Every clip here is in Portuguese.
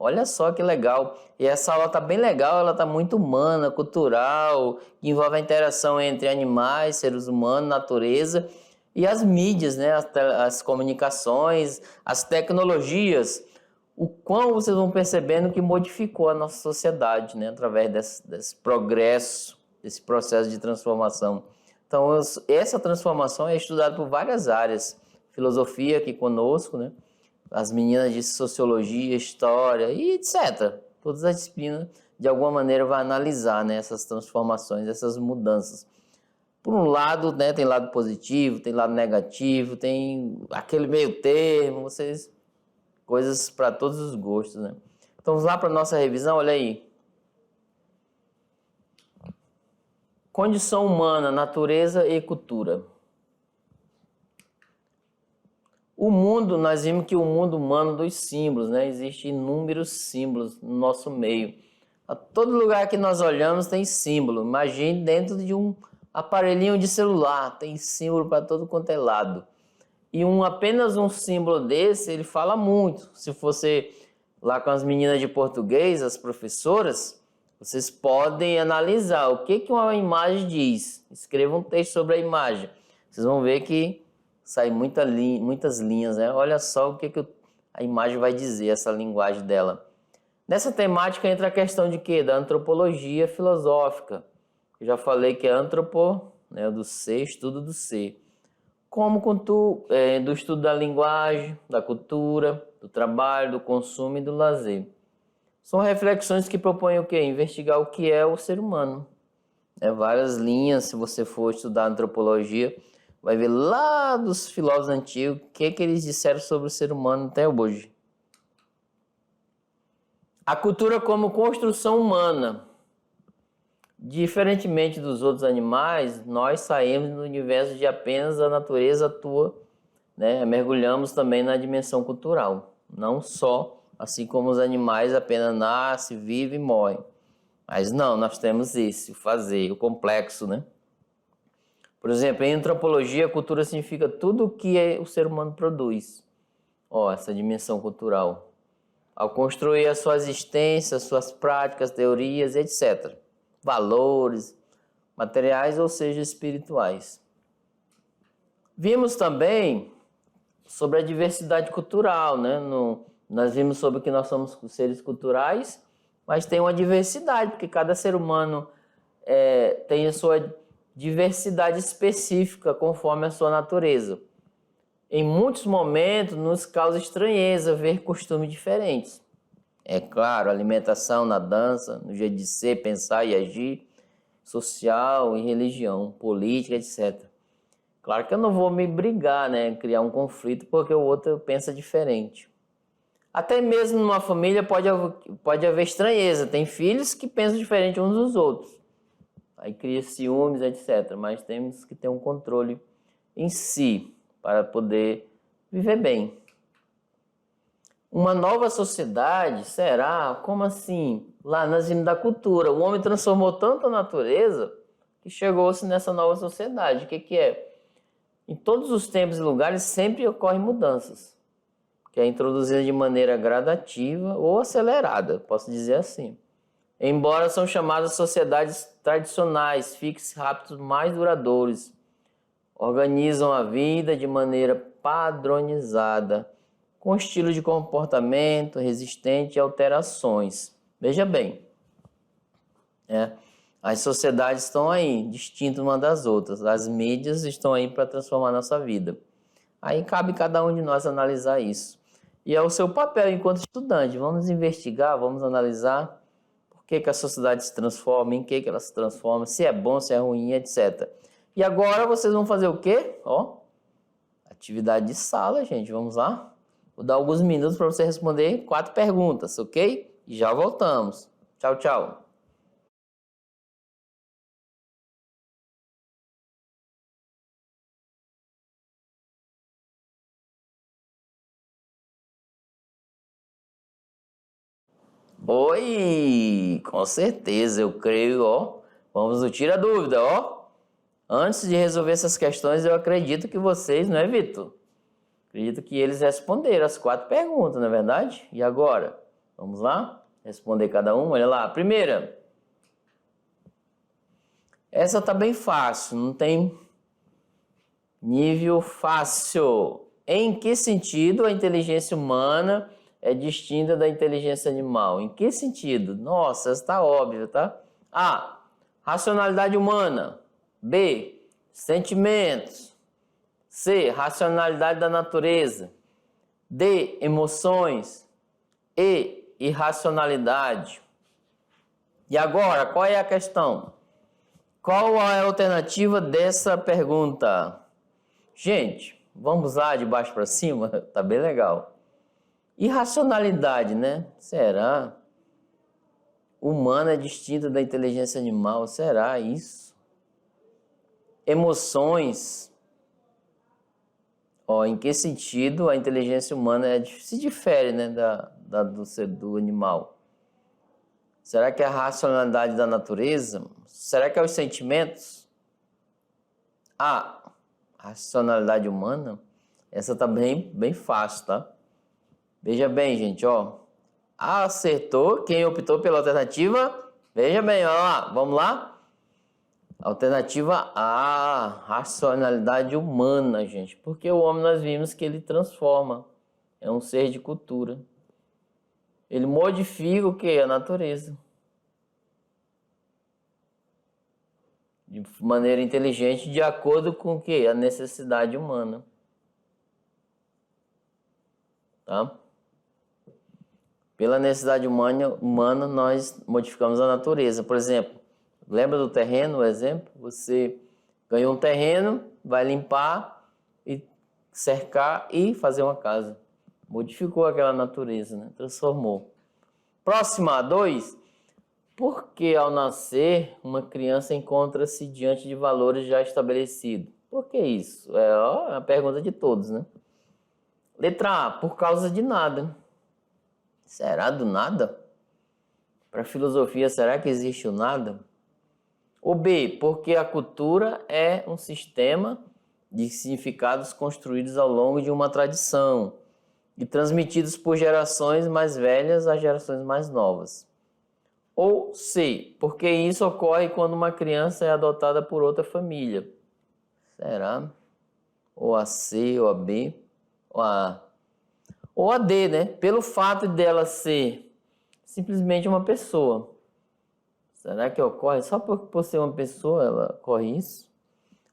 Olha só que legal. E essa aula tá bem legal, ela tá muito humana, cultural, que envolve a interação entre animais, seres humanos, natureza e as mídias, né? As comunicações, as tecnologias. O quão vocês vão percebendo que modificou a nossa sociedade, né? Através desse progresso, desse processo de transformação. Então, essa transformação é estudada por várias áreas. Filosofia aqui conosco, né? As meninas de sociologia, história e etc. Todas as disciplinas, de alguma maneira, vão analisar, né, essas transformações, essas mudanças. Por um lado, né, tem lado positivo, tem lado negativo, tem aquele meio termo, coisas para todos os gostos, né? Então, vamos lá para a nossa revisão, olha aí. Condição humana, natureza e cultura. O mundo, nós vimos que o mundo humano dos símbolos, né? Existem inúmeros símbolos no nosso meio. A todo lugar que nós olhamos tem símbolo. Imagine dentro de um aparelhinho de celular, tem símbolo para todo quanto é lado. E apenas um símbolo desse, ele fala muito. Se você lá com as meninas de português, as professoras, vocês podem analisar o que uma imagem diz. Escreva um texto sobre a imagem. Vocês vão ver que sai muitas linhas, né? Olha só o que a imagem vai dizer, essa linguagem dela. Nessa temática entra a questão de quê? Da antropologia filosófica. Eu já falei que é antropo, né, do ser, estudo do ser. Como do estudo da linguagem, da cultura, do trabalho, do consumo e do lazer. São reflexões que propõem o quê? Investigar o que é o ser humano. Várias linhas, se você for estudar antropologia, vai ver lá dos filósofos antigos o que eles disseram sobre o ser humano até hoje. A cultura como construção humana. Diferentemente dos outros animais, nós saímos do universo de apenas a natureza atua, né? Mergulhamos também na dimensão cultural. Não só, assim como os animais apenas nascem, vivem e morrem. Mas não, nós temos o complexo, né? Por exemplo, em antropologia, a cultura significa tudo o que o ser humano produz. Essa dimensão cultural. Ao construir a sua existência, suas práticas, teorias, etc. Valores, materiais, ou seja, espirituais. Vimos também sobre a diversidade cultural, né? Nós vimos sobre que nós somos seres culturais, mas tem uma diversidade, porque cada ser humano tem a sua diversidade específica conforme a sua natureza. Em muitos momentos nos causa estranheza ver costumes diferentes. É claro, alimentação, na dança, no jeito de ser, pensar e agir, social e religião, política, etc. Claro que eu não vou me brigar, né, criar um conflito porque o outro pensa diferente. Até mesmo numa família pode haver estranheza. Tem filhos que pensam diferente uns dos outros. Aí cria ciúmes, etc. Mas temos que ter um controle em si para poder viver bem. Uma nova sociedade será? Como assim? Lá nós vimos da cultura. O homem transformou tanto a natureza que chegou-se nessa nova sociedade. O que é? Em todos os tempos e lugares sempre ocorrem mudanças, que é introduzida de maneira gradativa ou acelerada, posso dizer assim. Embora são chamadas sociedades tradicionais, fixos, hábitos mais duradouros, organizam a vida de maneira padronizada, com estilo de comportamento resistente a alterações. Veja bem, as sociedades estão aí, distintas uma das outras. As mídias estão aí para transformar a nossa vida. Aí cabe cada um de nós analisar isso. E é o seu papel enquanto estudante. Vamos investigar, vamos analisar por que a sociedade se transforma, em que ela se transforma, se é bom, se é ruim, etc. E agora vocês vão fazer o quê? Atividade de sala, gente. Vamos lá? Vou dar alguns minutos para você responder 4 perguntas, ok? E já voltamos. Tchau, tchau. Oi! Com certeza, eu creio, Vamos no Tira Dúvida, Antes de resolver essas questões, eu acredito que vocês, não é, Vitor? Acredito que eles responderam as 4 perguntas, não é verdade? E agora? Vamos lá? Responder cada um. Olha lá. Primeira. Essa tá bem fácil, não tem nível fácil. Em que sentido a inteligência humana é distinta da inteligência animal? Em que sentido? Nossa, essa tá óbvio, tá? A. Racionalidade humana. B. Sentimentos. C. Racionalidade da natureza. D. Emoções. E. Irracionalidade. E agora, qual é a questão? Qual é a alternativa dessa pergunta? Gente, vamos lá de baixo para cima? Tá bem legal. Irracionalidade, né? Será? Humana é distinta da inteligência animal. Será isso? Emoções. Em que sentido a inteligência humana se difere, né, do animal? Será que é a racionalidade da natureza? Será que é os sentimentos? A racionalidade humana? Essa tá bem fácil, tá? Veja bem, gente, ó. Acertou. Quem optou pela alternativa? Veja bem, ó lá. Vamos lá? Alternativa A, racionalidade humana, gente. Porque o homem nós vimos que ele transforma. É um ser de cultura. Ele modifica o que? A natureza. De maneira inteligente, de acordo com o que? A necessidade humana. Tá? Pela necessidade humana, nós modificamos a natureza. Por exemplo, lembra do terreno, o exemplo? Você ganhou um terreno, vai limpar, e cercar e fazer uma casa. Modificou aquela natureza, né? Transformou. Próxima, 2. Por que ao nascer uma criança encontra-se diante de valores já estabelecidos? Por que isso? É a pergunta de todos, né? Letra A, por causa de nada. Será do nada? Para a filosofia, será que existe o nada? Ou B, porque a cultura é um sistema de significados construídos ao longo de uma tradição e transmitidos por gerações mais velhas a gerações mais novas. Ou C, porque isso ocorre quando uma criança é adotada por outra família. Será? Ou a C, ou a B, ou a A. Ou a D, né? Pelo fato dela ser simplesmente uma pessoa. Será que ocorre? Só por ser uma pessoa ela ocorre isso?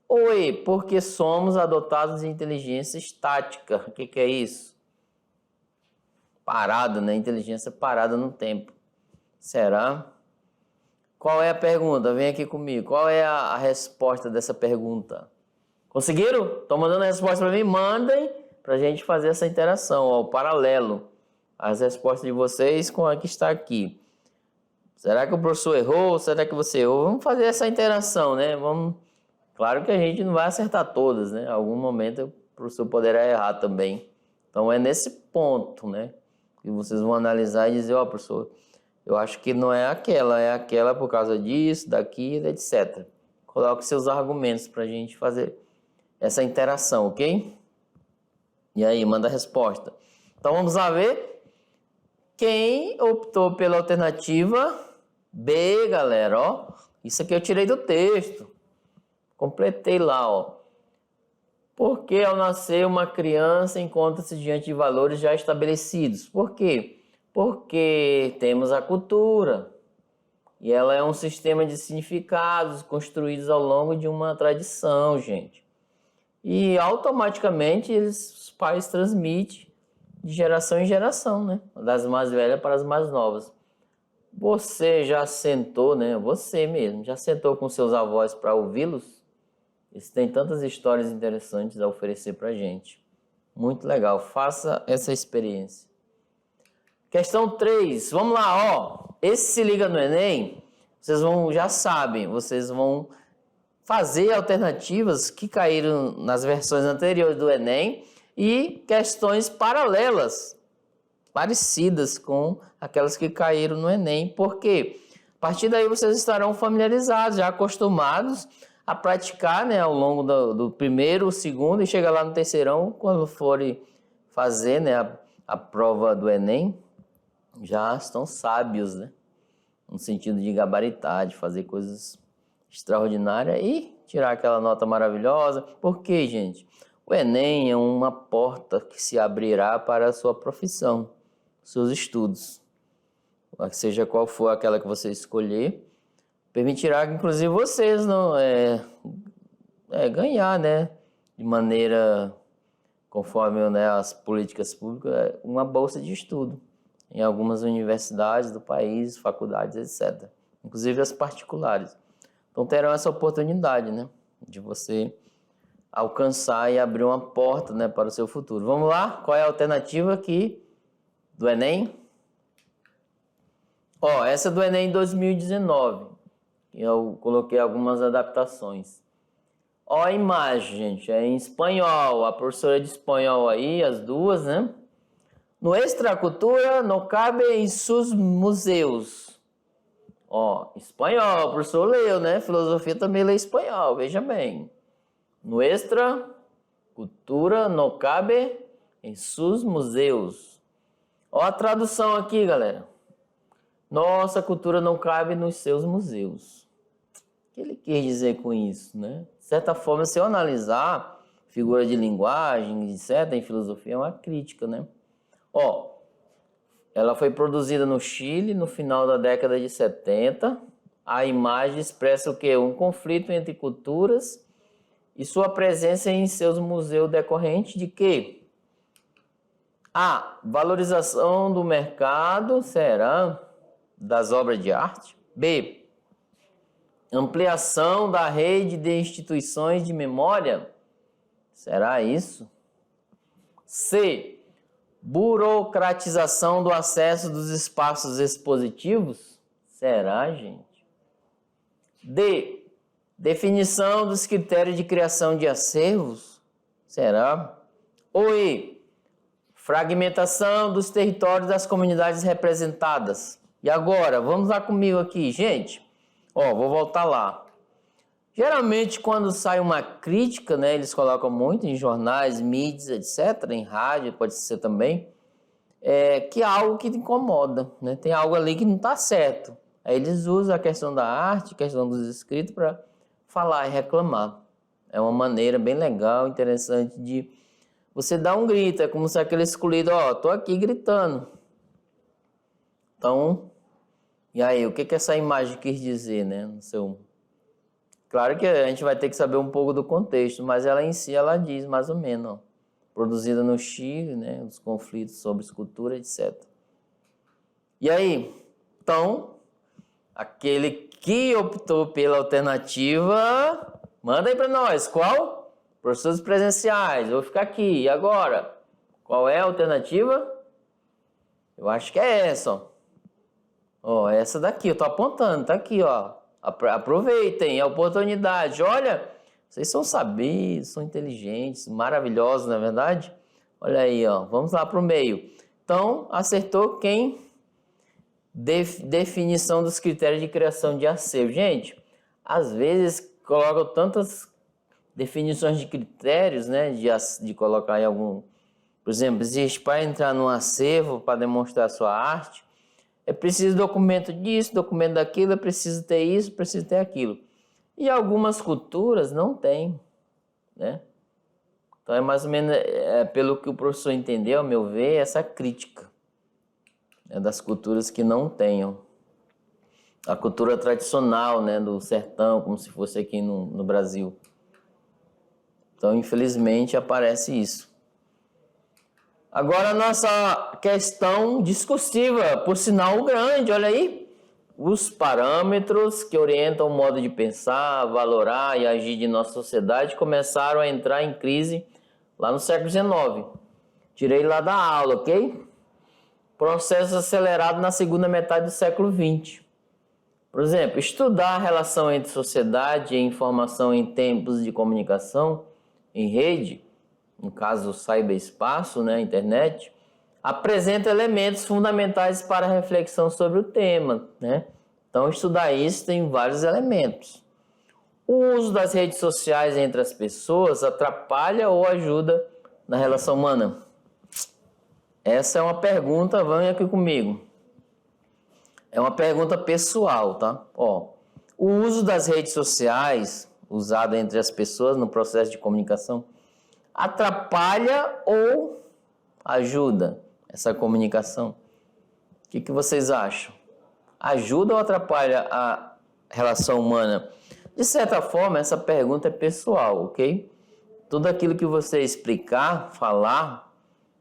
Ou E, porque somos adotados de inteligência estática. O que é isso? Parada, né? Inteligência parada no tempo. Será? Qual é a pergunta? Vem aqui comigo. Qual é a resposta dessa pergunta? Conseguiram? Estão mandando a resposta para mim? Mandem para a gente fazer essa interação, ó, o paralelo. As respostas de vocês com a que está aqui. Será que o professor errou? Será que você errou? Vamos fazer essa interação, né? Claro que a gente não vai acertar todas, né? Em algum momento o professor poderá errar também. Então é nesse ponto, né? Que vocês vão analisar e dizer, ó, professor, eu acho que não é aquela por causa disso, daquilo, etc. Coloque seus argumentos para a gente fazer essa interação, ok? E aí, manda a resposta. Então vamos lá ver. Quem optou pela alternativa B, galera, ó. Isso aqui eu tirei do texto. Completei lá, ó. Porque ao nascer uma criança encontra-se diante de valores já estabelecidos. Por quê? Porque temos a cultura. E ela é um sistema de significados construídos ao longo de uma tradição, gente. E automaticamente os pais transmitem de geração em geração, né? Das mais velhas para as mais novas. Você já sentou, né? Você mesmo, já sentou com seus avós para ouvi-los? Eles têm tantas histórias interessantes a oferecer para a gente. Muito legal, faça essa experiência. Questão 3, vamos lá, ó. Esse Se Liga no Enem, já sabem, vocês vão fazer alternativas que caíram nas versões anteriores do Enem e questões paralelas, parecidas com aquelas que caíram no Enem. Por quê? A partir daí vocês estarão familiarizados, já acostumados a praticar, né, ao longo do primeiro, segundo e chegar lá no terceirão, quando forem fazer, né, a prova do Enem. já estão sábios, né? No sentido de gabaritar, de fazer coisas extraordinárias e tirar aquela nota maravilhosa. Por quê, gente? O Enem é uma porta que se abrirá para a sua profissão, seus estudos. Seja qual for aquela que você escolher, permitirá que, inclusive, vocês não ganhar, né? De maneira, conforme, né, as políticas públicas, uma bolsa de estudo em algumas universidades do país, faculdades, etc. Inclusive as particulares. Então terão essa oportunidade, né, de você alcançar e abrir uma porta, né, para o seu futuro. Vamos lá? Qual é a alternativa aqui do Enem? Ó, essa é do Enem 2019. Eu coloquei algumas adaptações. Ó a imagem, gente, é em espanhol. A professora de espanhol aí, as duas, né? Nuestra cultura não cabe em seus museus. Ó, espanhol, o professor leu, né? Filosofia também lê espanhol, veja bem. Nuestra cultura não cabe em seus museus. Ó a tradução aqui, galera. Nossa cultura não cabe nos seus museus. O que ele quis dizer com isso, né? De certa forma, se eu analisar figura de linguagem, etc., em filosofia, é uma crítica, né? Ó, ela foi produzida no Chile no final da década de 70. A imagem expressa o quê? Um conflito entre culturas e sua presença em seus museus decorrente de quê? A. Valorização do mercado, será? Das obras de arte. B. Ampliação da rede de instituições de memória. Será isso? C. Burocratização do acesso dos espaços expositivos. Será, gente? D. Definição dos critérios de criação de acervos. Será? Ou E. Fragmentação dos territórios das comunidades representadas. E agora, vamos lá comigo aqui, gente. Ó, vou voltar lá. Geralmente, quando sai uma crítica, né, eles colocam muito em jornais, mídias, etc., em rádio, pode ser também, que é algo que te incomoda, né? Tem algo ali que não está certo. Aí eles usam a questão da arte, a questão dos escritos para falar e reclamar. É uma maneira bem legal, interessante de você dar um grito. É como se aquele escolhido, ó, tô aqui gritando. Então, e aí, o que essa imagem quis dizer, né? Claro que a gente vai ter que saber um pouco do contexto, mas ela em si, ela diz mais ou menos, ó, produzida no Chile, né? Os conflitos sobre escultura, etc. E aí, então, aquele que optou pela alternativa, manda aí para nós, qual? Professores presenciais, vou ficar aqui, e agora? Qual é a alternativa? Eu acho que é essa, ó. Ó, essa daqui, eu tô apontando, tá aqui, ó. Aproveitem a oportunidade. Olha, vocês são sabidos, são inteligentes, maravilhosos, não é verdade? Olha aí, ó. Vamos lá pro meio. Então, acertou quem? Definição dos critérios de criação de acervo. Gente, às vezes colocam tantas definições de critérios, né? De colocar em algum... Por exemplo, existe para entrar num acervo, para demonstrar sua arte, é preciso documento disso, documento daquilo, é preciso ter isso, preciso ter aquilo. E algumas culturas não têm, né? Então é mais ou menos, pelo que o professor entendeu, ao meu ver, essa crítica, né, das culturas que não tenham. A cultura tradicional, né, do sertão, como se fosse aqui no Brasil. Então, infelizmente, aparece isso. Agora a nossa questão discursiva, por sinal grande, olha aí. Os parâmetros que orientam o modo de pensar, valorar e agir de nossa sociedade começaram a entrar em crise lá no século XIX. Tirei lá da aula, ok? Processo acelerado na segunda metade do século XX. Por exemplo, estudar a relação entre sociedade e informação em tempos de comunicação em rede, no caso o cyberespaço, né, internet, apresenta elementos fundamentais para a reflexão sobre o tema, né? Então, estudar isso tem vários elementos. O uso das redes sociais entre as pessoas atrapalha ou ajuda na relação humana? Essa é uma pergunta, vem aqui comigo. É uma pergunta pessoal, tá? Ó, o uso das redes sociais, usado entre as pessoas no processo de comunicação, atrapalha ou ajuda essa comunicação? O que vocês acham? Ajuda ou atrapalha a relação humana? De certa forma, essa pergunta é pessoal, ok? Tudo aquilo que você explicar, falar,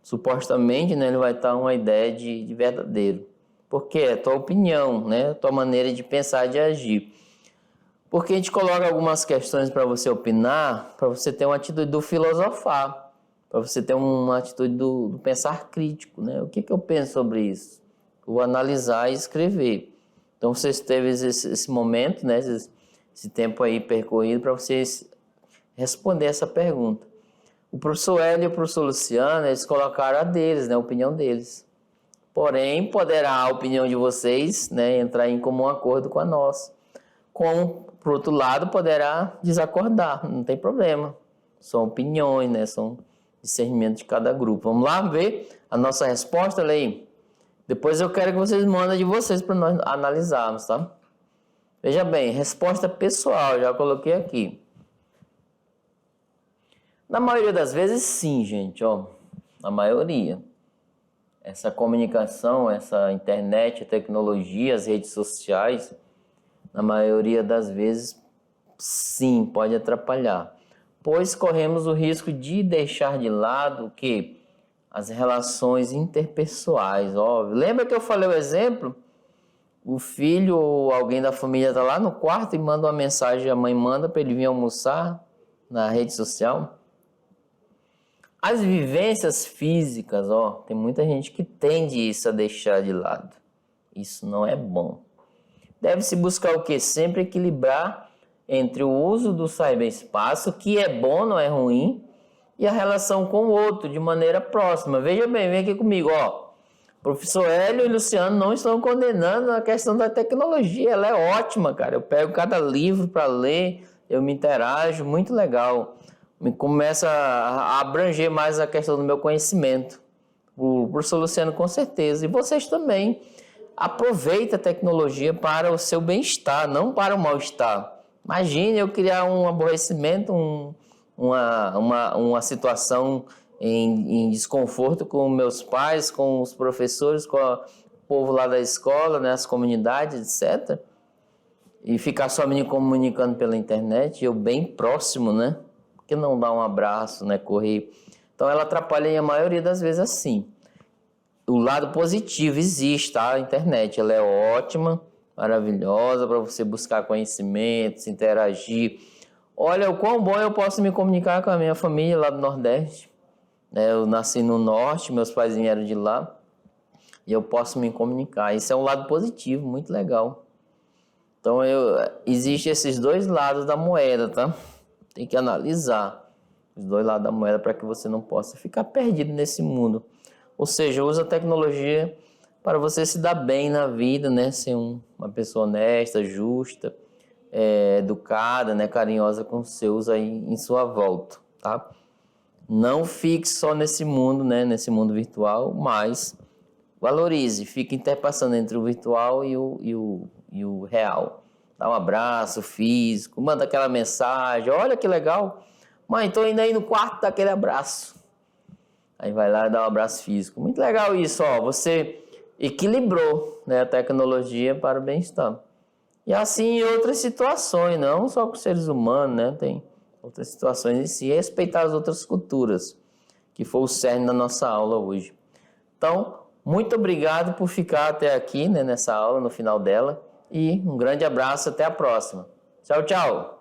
supostamente, né, ele vai estar uma ideia de verdadeiro. Porque é a tua opinião, né, a tua maneira de pensar, de agir. Porque a gente coloca algumas questões para você opinar, para você ter uma atitude do filosofar, para você ter uma atitude do pensar crítico, né? O que eu penso sobre isso? Vou analisar e escrever. Então, vocês teve esse momento, né, esse tempo aí percorrido para vocês responder essa pergunta. O professor Hélio e o professor Luciano, eles colocaram a deles, né, a opinião deles. Porém, poderá a opinião de vocês, né, entrar em comum acordo com a nossa. Como, por outro lado, poderá desacordar, não tem problema. São opiniões, né, são discernimento de cada grupo. Vamos lá ver a nossa resposta, Lei? Depois eu quero que vocês mandem de vocês para nós analisarmos, tá? Veja bem, resposta pessoal, já coloquei aqui. Na maioria das vezes, sim, gente, ó. Na maioria. Essa comunicação, essa internet, a tecnologia, as redes sociais, na maioria das vezes, sim, pode atrapalhar. Pois corremos o risco de deixar de lado o quê? As relações interpessoais, óbvio. Lembra que eu falei o exemplo? O filho ou alguém da família está lá no quarto e manda uma mensagem, a mãe manda para ele vir almoçar na rede social. As vivências físicas, ó, tem muita gente que tende isso a deixar de lado. Isso não é bom. Deve-se buscar o quê? Sempre equilibrar entre o uso do cyberespaço, que é bom, não é ruim, e a relação com o outro de maneira próxima. Veja bem, vem aqui comigo, ó. Professor Hélio e Luciano não estão condenando a questão da tecnologia, ela é ótima, cara. Eu pego cada livro para ler, eu me interajo, muito legal. Me começa a abranger mais a questão do meu conhecimento. O professor Luciano, com certeza. E vocês também. Aproveita a tecnologia para o seu bem-estar, não para o mal-estar. Imagine eu criar um aborrecimento, uma situação em desconforto com meus pais, com os professores, com o povo lá da escola, né, as comunidades, etc. E ficar só me comunicando pela internet, eu bem próximo, né? Por que não dar um abraço, né, correr? Então ela atrapalha em a maioria das vezes assim. O lado positivo existe, tá? A internet, ela é ótima, maravilhosa para você buscar conhecimentos, interagir. Olha o quão bom eu posso me comunicar com a minha família lá do Nordeste. Eu nasci no Norte, meus pais vieram de lá e eu posso me comunicar. Isso é um lado positivo, muito legal. Então, existe esses dois lados da moeda, tá? Tem que analisar os dois lados da moeda para que você não possa ficar perdido nesse mundo. Ou seja, usa a tecnologia para você se dar bem na vida, né? Ser uma pessoa honesta, justa, educada, né? Carinhosa com os seus aí em sua volta, tá? Não fique só nesse mundo, né? Nesse mundo virtual, mas valorize, fique interpassando entre o virtual e o real. Dá um abraço físico, manda aquela mensagem, olha que legal. Mãe, tô indo aí no quarto, dá aquele abraço. Aí vai lá e dá um abraço físico. Muito legal isso, ó. Você equilibrou, né, a tecnologia para o bem-estar. E assim em outras situações, não só com seres humanos, né? Tem outras situações em si. Respeitar as outras culturas, que foi o cerne da nossa aula hoje. Então, muito obrigado por ficar até aqui, né, nessa aula, no final dela. E um grande abraço, até a próxima. Tchau, tchau!